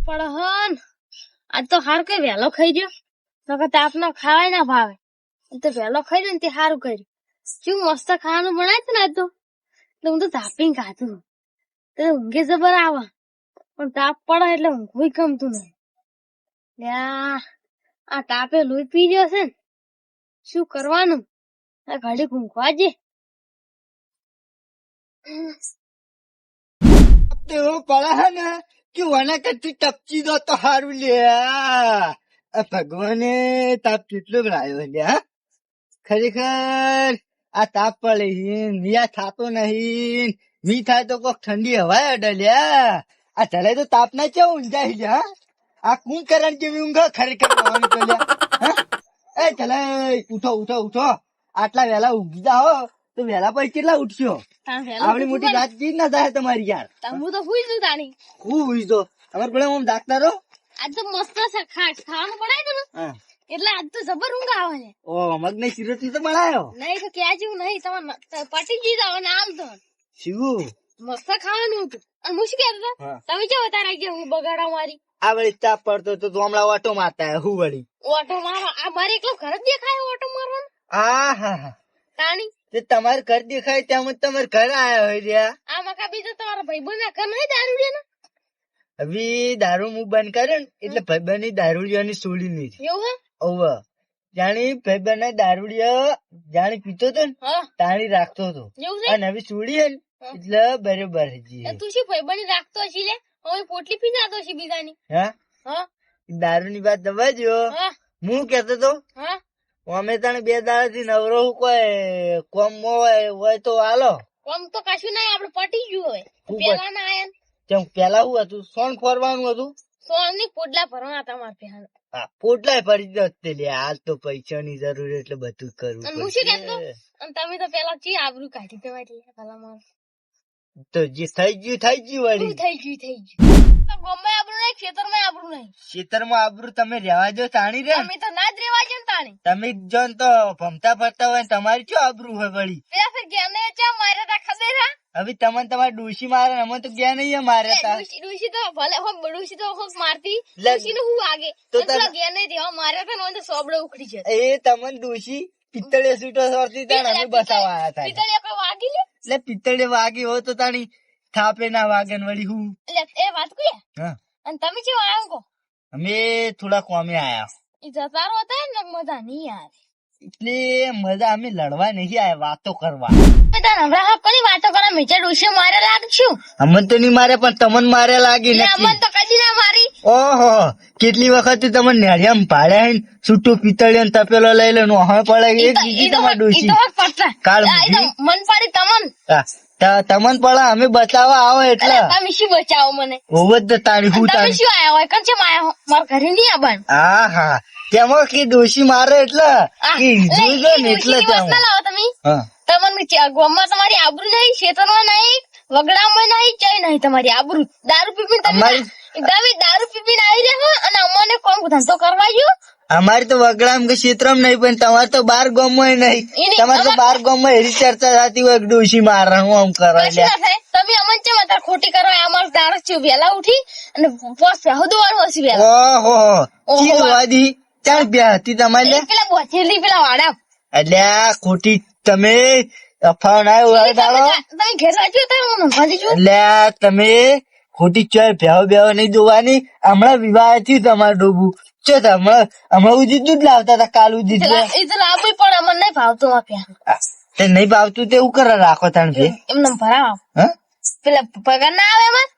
પણ હન આજ તો હાર કઈ વહેલો ખાઈ ગયો નકર તાપ ના ખાવાય ના ભાવે તો વહેલો ખાઈ ગયો ને તે સારું કર્યું શું મસ્ત ખાવાનું બનાવ્યું ને આજ તો એટલે હું તો તાપીને ખાધું તો ઊંઘે જબર આવે પણ તાપ પડે એટલે ઊંઘવું ગમતું નહીં આ તાપે લોહી પી ગયો છે ને શું કરવાનું આ ઘડીક ઊંઘવા જે એવું પડે હે ને કે વના કરતી ટપચી દો તો હારું લે ભગવાને તાપ કેટલો લાવ્યો લે ખરેખર આ તાપ પડે નિયા થાતો નહીં મી થાય તો કોક ઠંડી હવાય અડે લે આ ચલે તો તાપ ના ચેવું ઊંઝાઈ લે આ કું કરણ જેવી ઊંઘ ખરેખર તો લે એ ચલે ઉઠો ઉઠો ઉઠો આટલા વેલા ઊંઘી જાઓ તો વેલા પછી કેટલા ઉઠશો આવડી મોટી રાત જી ના થાય તમારી યાર હું તો હુઈ જઉં તાણી હું હુઈ જો અમાર પડે આમ જાગતા રહો આજ તો મસ્ત ખાવાનું બનાવ્યું ને એટલે આજ તો જબર ઊંઘ આવે છે ઓ મગને સિરતી તો બનાયો નહીં તો ક્યાં જેવું નહીં તમે પટી જ જાવ ને આમ તો શિવું મસ્ત ખાવાનું હતું અને હું શું કહેતો તમે જો તારા કે હું બગાડા મારી આ વળી તાપ પડતો તો હમણાં ઓટો મારતા હું વળી ઓટો મારો આ મારે એકલો ઘર જ દેખાય ઓટો મારવાનો હા હા હા તાણી તે તમારે ઘર દેખાય ત્યાં તમારે ઘર આયા હોય રહ્યા આ મકા બીજો તમારા ભાઈબંધ ના ઘર નહીં દારૂ લે ને હવે દારૂ હું બંધ કર્યો ને એટલે ભાઈબંધ ની દારૂડિયાની સોડી નહીં એવું હે ઓવ જાણી ભાઈબંધ ના દારૂડિયા જાણી પીતો હતો ને તાણી રાખતો હતો અને હવે સોડી હે ને એટલે બરોબર જી તું શું ભાઈબંધ રાખતો હશી લે હવે પોટલી પી જાતો હશી બીજાની હા દારૂ ની વાત દવા જો હું કેતો તો અમે તને 2 દાડા થી નવરો કોઈ કોમ હોય તો હાલો કોમ તો કશું નહીં આપડે પટી ગયું હવે પેલા ના આયા કેમ પેલા શું હતું સોન ફરવાનું હતું સોન ની પોટલા ભરવાના તમારે પેલા હા પોટલા ફરી જતે લે હાલ તો પૈસા ની જરૂર એટલે બધું કરવું હું શું કહેતો અને તમે તો પેલા ચી આબરૂ કાઢી દેવા એટલે પેલા માર તો જે થઈ ગયું વળી થઈ ગયું તો ગમે આબરૂ નહીં ખેતરમાં આબરૂ નહીં ખેતરમાં આબરૂ તમે રહેવા જો તાણી રે અમે તો ના જ રહેવા જો તાણી તમે જો તો ભમતા ફરતા હોય તમારી શું આબરૂ હોય વળી પેલા ફેર ગેને ચા મારે તા ખબર હે હવે તમને તમારી ડોશી મારે અમે તો ગયા નહીં મારે તા ડોશી તો ભલે હો ડોશી તો હો મારતી ડોશી નું હું આગે તો ગેને દેવા મારે તો ને સોબડો ઉખડી છે એ તમને ડોશી પિત્તળે સૂટો સરતી તાણ અમે બતાવવા આયા તા પિત્તળે કોઈ વાગી લે એટલે પિત્તળે વાગી હોય તો તાણી થાપે ના વાગે ને વળી હું એટલે એ વાત કુયા હા અને તમે કેમ આયો કો અમે થોડા કોમે આયા ઈ જતારો હતા ને મજા નહીં યાર એટલે મજા અમે લડવા નહીં આયા વાતો કરવા તને હમણાં કોની વાતો કરે મેચે ડોશી મારે લાગશું અમન તો નહીં મારે પણ તમને મારે લાગી ને અમન તો કદી ના મારી ઓહો કેટલી વખત તમને નેડિયામ ભાડ્યા હે છૂટું પિત્તળિયો ને તપેલો લઈ લે નો હવે પડે એક બીજી તમાર ડોશી કાળ મન પાડી તમન તમન પડે અમે બચાવવા આવો એટલે તમે શું બચાવો મને ઓવર તો તારી હું તમે શું આયા હોય કંચે આયા માર ઘરે નહીં આવવાનું હા હા તેમાં કે ડોશી મારે એટલે જોઈજો ને એટલે લાવો તમે તમને ગોમાં તમારી આબરૂ નહીં ખેતરમાં નહીં વગડામાં નહીં ચઈ નહીં તમારી આબરૂ દારૂ પીપીને તમે દારૂ પીપીને આવી રહ્યા અને અમને કોમ ધંધો કરવા ગયો અમારી તો વગડામ કે ક્ષેત્રમાં નહીં પણ તમારે તો 12 ગામમાં નહીં તમારે તો 12 ગામમાં એવી ચર્ચા થતી હોય ડોશી મારે હું આમ કરવા તમે અમને ચેમ અત્યારે ખોટી કરવા અમારે દારૂ છે વેલા ઉઠી અને પોસ હદવાળું હસી વેલા ઓહો ચી વાદી ચાર બ્યા હતી તમારે પેલા બોચેલી પેલા વાડા એટલે ખોટી તમે અફાવ ના ઉડાડો તમે ઘેર રાખ્યો હતા હું નંભાજી છું એટલે તમે ખોટી ચોય ભેવ નહીં જોવાની હમણાં વિવાહ થયું તમારે ડોબું ચો હમણાં ઉજીતું જ લાવતા હતા કાલ ઉજીત એ તો લાવવું પણ અમને નહીં ભાવતું આપ્યા તે નહીં ભાવતું તે એવું કરે રાખો તાણ ભે એમને ભરાવ પેલા પગાર ના આવે એમાં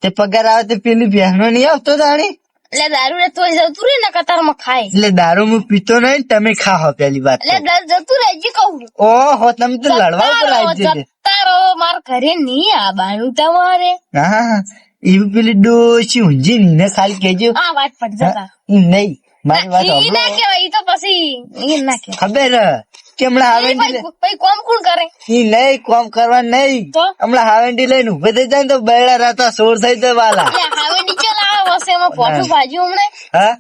તે પગાર આવે તે પેલી બહેનો નહીં આવતો તાણી એટલે દારૂ ને તો જતું રે ને કતારમાં ખાય એટલે દારૂ હું પીતો નહીં તમે ખાઓ પેલી વાત એટલે જતું રહેજી કહું ઓહો તમે તો લડવા ઉપર આવી જશે તારો માર ઘરે નહીં આવવાનું તમારે હા એવી પેલી ડોશી ઊંઝી ને ખાલી કેજો આ વાત પડી જતા નહીં મારી વાત ઈ ના કેવાય ઈ તો પછી ઈ ના કેવાય ખબર હમણાં હાવેન્ડી પછી કોમ કોણ કરે ઈ નહીં કોમ કરવા નહીં હમણાં હાવેન્ડી લઈને ઉભે થઈ જાય ને તો બેડા રાતા સોર થઈ જાય વાલા હાવેન્ડી ચલાવે વસે એમાં પોઠું ભાજ્યું હમણે હા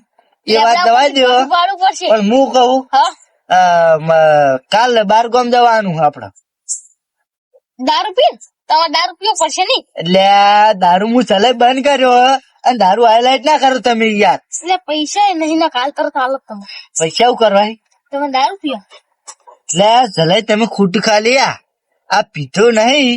એ વાત દવા દો પણ હું કહું કાલે 12 ગામ જવાનું આપડે દારૂ પી તમારે દારૂ પીવો પડશે નઈ એટલે દારૂ હું ચલે બંધ કર્યો અને દારૂ હાઈલાઈટ ના કરો તમે યાર. એટલે પૈસા નહીં ના કાલ તરત હાલત તમે પૈસા એવું કરવા તમે દારૂ પીઓ એટલે જલાઈ તમે ખોટું ખાલી આ પીધો નહીં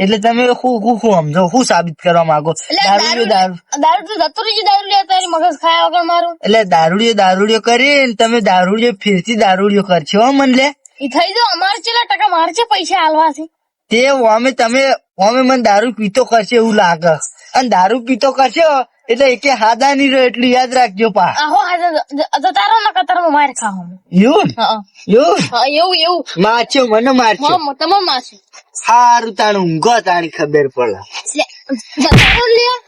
એટલે તમે શું સમજો શું સાબિત કરવા માંગો? દારૂડિયો દારૂ તો જતો રહી દારૂ લે તારી મગજ ખાયા વગર મારું એટલે દારૂડિયો કરીને તમે દારૂડિયો ફેરથી દારૂડિયો કરશો હો મન લે. ઈ થઈ જાવ અમારે કેટલા ટકા મારે છે પૈસા હાલવા છે તે અમે મને દારૂ પીતો કરશે એવું લાગે અને દારૂ પીતો કરશો એટલે એકે હાદા નહીં રહ્યો એટલું યાદ રાખજો પા. આહો તારો ના કતારમાં માર ખાવ એવું એવું મારશો મને મારશો તમે મારશો સારું તાણ ઊંઘો તાણી ખબર પડે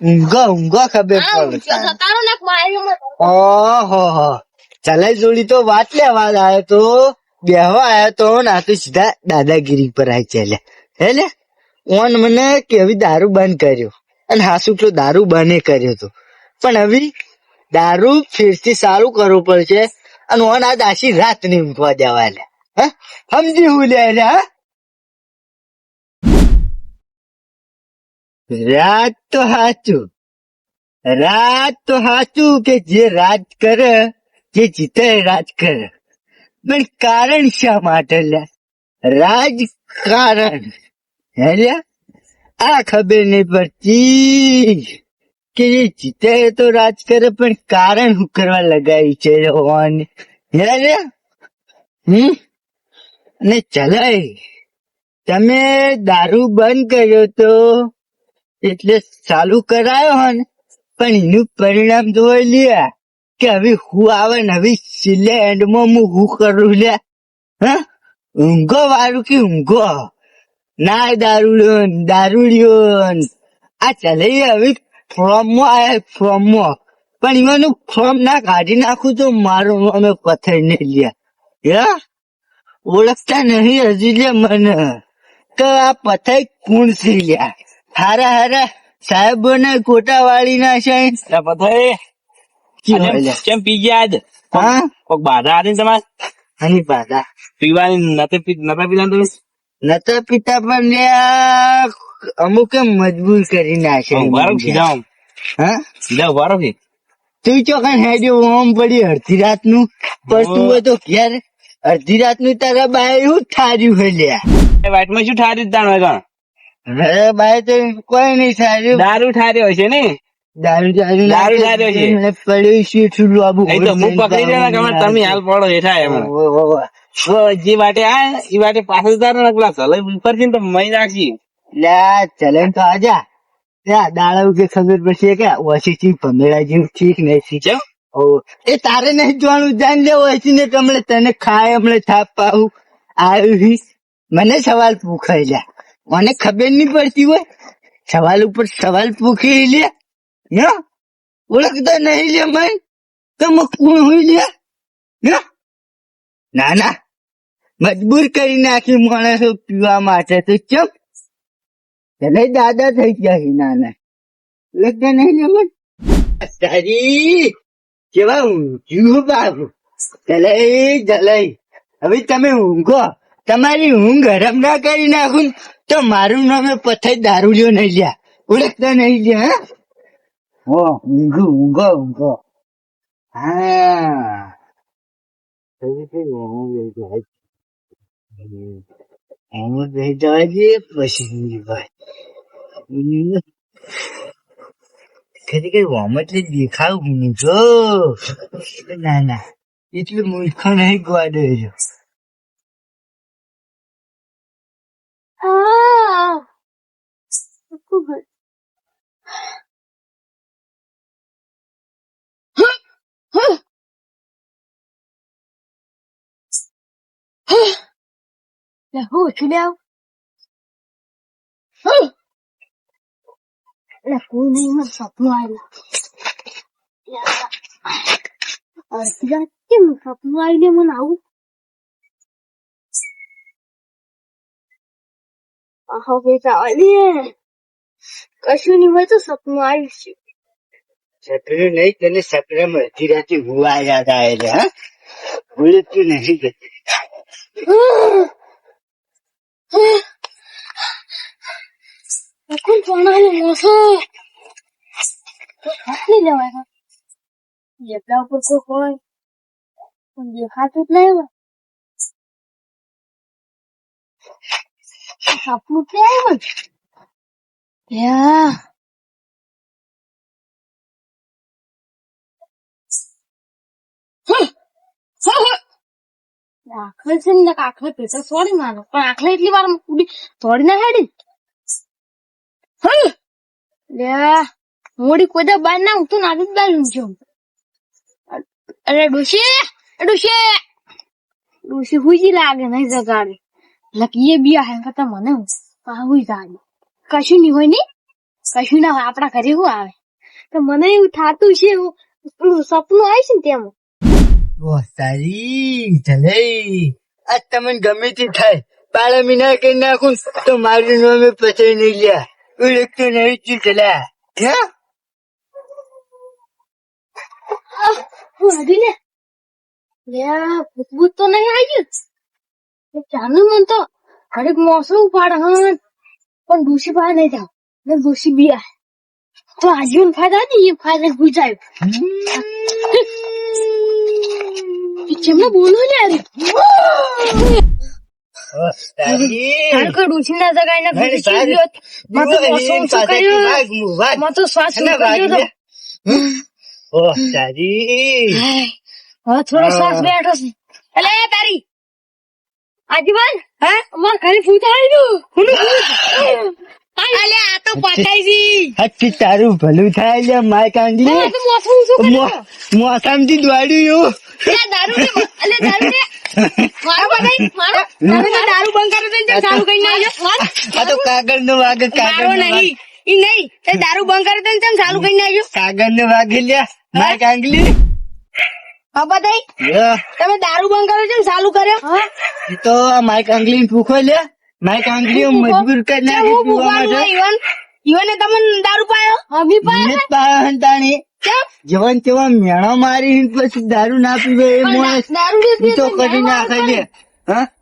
ઊંઘો ખબર પડે. તારો નાક માર્યો ઓહો ચલાઈ જોડી તો વાત લેવા આવ્યો તો બેહવા આવ્યો તો ના તો સીધા દાદાગીરી પર આવી ચાલ્યા હે લે. ઓન મને કેવી દારૂ બંધ કર્યો અને હાસુટલો દારૂ બંધ કર્યો હતો પણ હવે દારૂ ફેરથી સારું કરવું પડશે અને ઓન આ દાસી રાત નહીં ઊંઘવા દેવા લે. હા સમજી હું લે હા રાત તો હાચું કે જે રાજ કરે જે જીતે રાજ કરે પણ કારણ શા માટે લે રાજકારણ હે લે આ ખબર નહીં પડતી કે જે જીતે તો રાજ કરે પણ કારણ શું કરવા લગાવી છે હોવાને હે લે. અને ચલાય તમે દારૂ બંધ કર્યો તો એટલે ચાલુ કરાયો હો ને પણ એનું પરિણામ જોઈ લે કે હવે હું આવે ને હવે છેલ્લે એન્ડમાં હું કરું લે. હા ઊંઘો વાળું કે ઊંઘો ના દારૂડિયો આ ચાલે હવે ફોર્મમાં આયા ફોર્મમાં પણ એમાંનું ફોર્મ ના કાઢી નાખું તો મારું અમે પથાઈ નહીં લ્યા ઓળખતા નહીં હજી લે મને તો આ પથાઈ કોણ છે લ્યા હારા સાહેબો ને કોટા વાળી ના છે કેમ પી ગયા આજ? હા કોક બાધા હતી તમારે આની બાધા પીવાની નતા પીતા તમે નતા પિતા પણ લ્યા અમુક મજબૂર કરી નાખે. હા સીધા ઉભા રહો. તું ચોકન હેડ્યો ઓમ પડી અડધી રાત નું પડતું હોય તો ઘેર અડધી રાત નું તારા બાય એવું ઠાર્યું હોય લ્યા. વાટમાં શું ઠાર્યું તાણ હોય? અરે બાય તો કોઈ નહીં ઠાર્યું દારૂ ઠાર્યો છે ને દારૂ ઠાર્યો છે. પડ્યું શીઠું લાબુ હું પકડી દે ને તમે હાલ પડો હેઠા એમ જે વાટે આ એ વાટે પાછળ તારો ને પેલા ચલે ઉપર છે ને તો મહી નાખી લ્યા ચલે તો આજા ત્યાં દાડા કે ખબર પડશે કે ઓછી ચીજ ભમેડા જેવું ઠીક નહીં શીખે. એ તારે નહીં જોવાનું જાણ લે ઓછી ને કમળે તને ખાય હમણે થાપ પાવું આવ્યું મને સવાલ પૂછાય લ્યા મને ખબર નહીં પડતી હોય સવાલ ઉપર સવાલ પૂછી લે ઓળખતા નહીં લે મન તો કોણ હોય લે ના મજબૂર કરી નાખી માણસો પીવા માટે તો ચમ તને દાદા થઈ ગયા નાના લગતા નહીં લે મન તારી કેવા ઊંઘ્યું બાબુ જલાઈ હવે તમે ઊંઘો તમારી ઊંઘ હરમ ના કરી નાખું તો મારું નામ પથાઈ દારૂડિયો નહીં લ્યા ઓળખતા નહીં લ્યા. હા ઊંઘો હા પછી ખરેખર વોમટ દેખાવ ઊંઘો ના એટલું મૂર્ખો નહીં ગોડો છો. સપનું આવીને મને આવું આહો બેટા કશું નહીં હોય તો સપનું આવ્યું છે. સપનું નહીં તને સપનામાં અડધી રાતે હુવા યાદ આવે હા ભૂલતું નહીં કોણ ચોણાને મોસો હાથની જવાય જેટલા ઉપર કોઈ હોય પણ દેખાતું જ નહીં હોય સપનું ક્યાં આવ્યું યા આખરે છે ને આખરે પેટર છોડી મારો પણ આખરે એટલી વાર ઉડી થોડી ના હેડી મોડી કોઈ દા બાર ના ઉઠું ના જ બાર ઊંઘ્યો અરે ડોશી હુજી લાગે નહીં જગાડે લકી એ બી આહે કરતા મને પાહુઈ જાગે કશું નહીં હોય ને કશું ના હોય આપડા ઘરે શું આવે તો મને એવું થાતું છે એવું પેલું સપનું આવે છે ને તેમાં તારી જલઈ આજ તમને ગમે તે થાય પાળા મીના કરી નાખું તો મારી નોમે પછી નહીં લ્યા ઉડકતો નહીં તું ચલા હે હજી ને ભૂત તો નહીં આવી ગયું ચાલુ મન તો ઘડીક મોસમ ઉપાડે હન પણ ડોશી પાસે નહીં જાવ ને ડોશી બી આવે તો આજીવન ફાયદા ને એ ફાયદા પૂછાયું જેમને બોલો ને અરે ડોશી ના જગાઈ ને તો શ્વાસ તારી હવે થોડો શ્વાસ બેઠો છે એટલે તારી આજીવન હા અમાર ઘરે ફૂટ આવ્યું અલે આ તો પટાઈ જી હકી તારું ભલું થાય લે માય કાંગલી મોસમ થી દોડ્યું દારૂ ને અલે દારૂ ને મારો બધાઈ મારો દારૂ બંધ કરે તો ચાલુ કરી નાખજો આ તો કાગળ નો વાગે કાગળ નહીં ઈ નહીં તે દારૂ બંધ કરે તો કેમ ચાલુ કરી નાખજો કાગળ નો વાગે લ્યા માય કાંગલી હા બધાઈ તમે દારૂ બંધ કરો છો ચાલુ કર્યો તો માય કાંગલી પૂખો લે માય કાંગલી મજબૂર કરી નાખી પીવા માટે ઈવને તમને દારૂ પાયો હમી પાયો હંતાણી જવાન તેવા મેણો મારી પછી દારૂ ના પીવે એ માણસ દારૂ તો કરી નાખે લે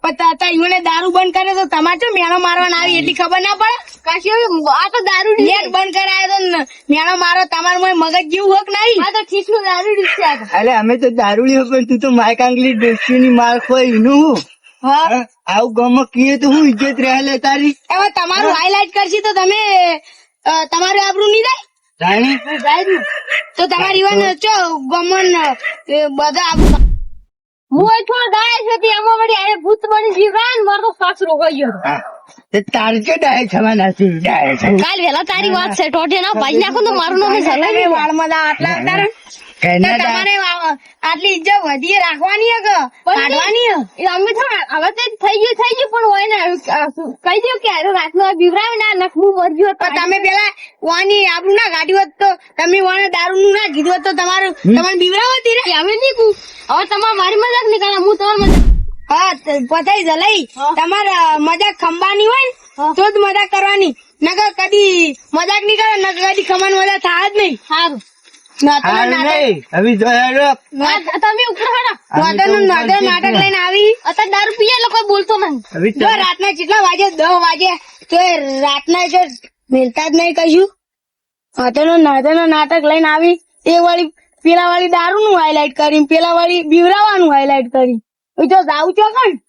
પતા ઈવને દારૂ બંધ કરે તો તમારે તો મેણો મારવાના આવી એટલી ખબર ના પડે કાશી આ તો દારૂ નેટ બંધ કરાય તો મેણો મારો તમારે મગજ જેવું હોક નહીં આ તો ઠીક નું દારૂ છે અરે અમે તો દારૂ લ્યો પણ તું તો માય કાંગલી ડોસી ની માર ખોઈ એનું આવું ગામમાં કીએ તો હું ઇજ્જત રહે લે તારી હવે તમારું હાઈલાઈટ કરશી તો તમે તમારું આબરૂ નહીં જાય તો તમારી ઈવન ચો ગમન બધા આબરૂ હું થોડો ગાય છે એમાં વળી અરે ભૂત બની જીવરાન મારો સાસરો ગઈ ગયો તારે કે ડાય થવાના છે ડાય છે કાલ વેલા તારી વાત છે ટોટે ના ભાઈ નાખો તો મારું નામ જલાવી વાળમાં આટલા તારે તમારે આટલી ઇજ્જત વધી રાખવાની હે કે કાઢવાની હે અમે તો હવે તો થઈ ગયું પણ હોય ને કહી દો કે રાતનો બીવરાવ ના નખવું મરજ્યું તો તમે પેલા વાની આબરૂ ના કાઢ્યું હોત તો તમે વાને દારૂ નું ના કીધું હોત તો તમારું તમારે બીવરાવ હતી રે અમે નહીં કુ હવે તમારે મારી મજાક નહીં કરે હું તમારી મજાક હા પતાઈ જલાઈ તમારે મજાક ખંબાની હોય ને તો જ મજાક કરવાની નકર કદી મજાક નહીં કરે નકર કદી ખમાન મજા થાય જ નહીં સારું નાટક લઈને આવી અત્યારે દારૂ પીએ લોકો બોલતો નહીં જો રાતના કેટલા વાગે 10 વાગે તો રાતના જો મિલતા જ નહીં કશું અત્યારે નાટક લઈને આવી એ વાળી પેલા વાળી દારૂ નું હાઈલાઈટ કરી પેલા વાળી બીવરાવાનું હાઈલાઈટ કરી તો જાઉં છો કણ